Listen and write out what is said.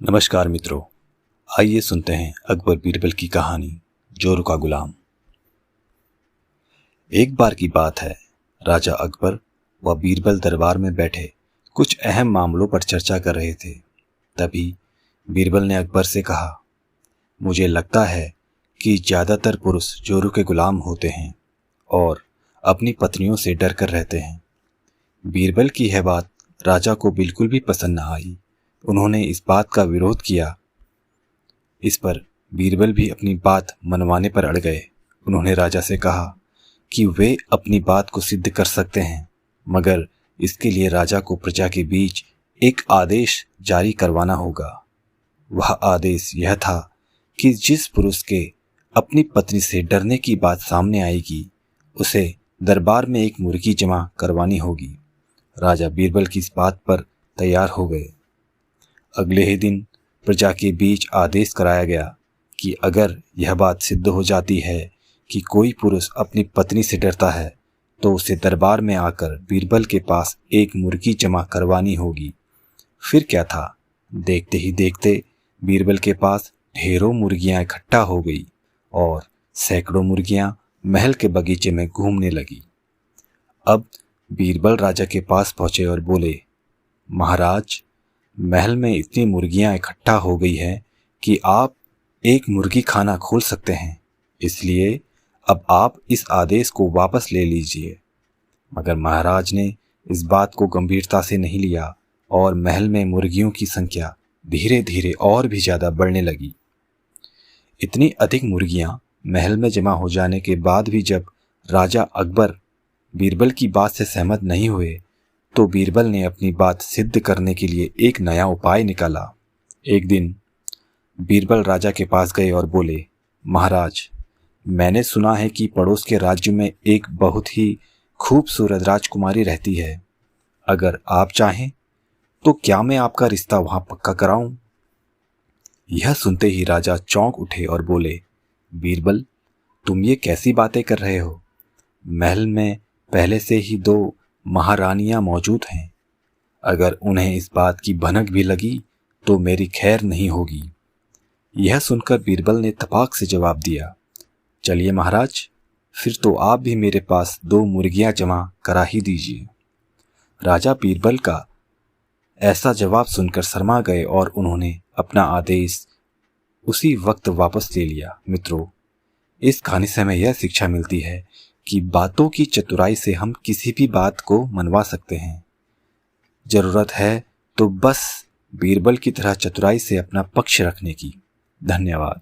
नमस्कार मित्रों, आइए सुनते हैं अकबर बीरबल की कहानी जोरू का गुलाम। एक बार की बात है, राजा अकबर व बीरबल दरबार में बैठे कुछ अहम मामलों पर चर्चा कर रहे थे। तभी बीरबल ने अकबर से कहा, मुझे लगता है कि ज़्यादातर पुरुष जोरू के गुलाम होते हैं और अपनी पत्नियों से डर कर रहते हैं। बीरबल की यह बात राजा को बिल्कुल भी पसंद न आई। उन्होंने इस बात का विरोध किया। इस पर बीरबल भी अपनी बात मनवाने पर अड़ गए। उन्होंने राजा से कहा कि वे अपनी बात को सिद्ध कर सकते हैं, मगर इसके लिए राजा को प्रजा के बीच एक आदेश जारी करवाना होगा। वह आदेश यह था कि जिस पुरुष के अपनी पत्नी से डरने की बात सामने आएगी, उसे दरबार में एक मुर्गी जमा करवानी होगी। राजा बीरबल की इस बात पर तैयार हो गए। अगले ही दिन प्रजा के बीच आदेश कराया गया कि अगर यह बात सिद्ध हो जाती है कि कोई पुरुष अपनी पत्नी से डरता है, तो उसे दरबार में आकर बीरबल के पास एक मुर्गी जमा करवानी होगी। फिर क्या था, देखते ही देखते बीरबल के पास ढेरों मुर्गियां इकट्ठा हो गई और सैकड़ों मुर्गियां महल के बगीचे में घूमने लगी। अब बीरबल राजा के पास पहुंचे और बोले, महाराज, महल में इतनी मुर्गियां इकट्ठा हो गई है कि आप एक मुर्गी खाना खोल सकते हैं, इसलिए अब आप इस आदेश को वापस ले लीजिए। मगर महाराज ने इस बात को गंभीरता से नहीं लिया और महल में मुर्गियों की संख्या धीरे धीरे और भी ज़्यादा बढ़ने लगी। इतनी अधिक मुर्गियां महल में जमा हो जाने के बाद भी जब राजा अकबर बीरबल की बात से सहमत नहीं हुए, तो बीरबल ने अपनी बात सिद्ध करने के लिए एक नया उपाय निकाला। एक दिन बीरबल राजा के पास गए और बोले, महाराज, मैंने सुना है कि पड़ोस के राज्य में एक बहुत ही खूबसूरत राजकुमारी रहती है। अगर आप चाहें तो क्या मैं आपका रिश्ता वहां पक्का कराऊं? यह सुनते ही राजा चौंक उठे और बोले, बीरबल, तुम ये कैसी बातें कर रहे हो? महल में पहले से ही 2 महारानियां मौजूद हैं। अगर उन्हें इस बात की भनक भी लगी तो मेरी खैर नहीं होगी। यह सुनकर बीरबल ने तपाक से जवाब दिया, चलिए महाराज, फिर तो आप भी मेरे पास 2 मुर्गियां जमा करा ही दीजिए। राजा बीरबल का ऐसा जवाब सुनकर शर्मा गए और उन्होंने अपना आदेश उसी वक्त वापस ले लिया। मित्रों, इस कहानी से हमें यह शिक्षा मिलती है कि बातों की चतुराई से हम किसी भी बात को मनवा सकते हैं। जरूरत है तो बस बीरबल की तरह चतुराई से अपना पक्ष रखने की। धन्यवाद।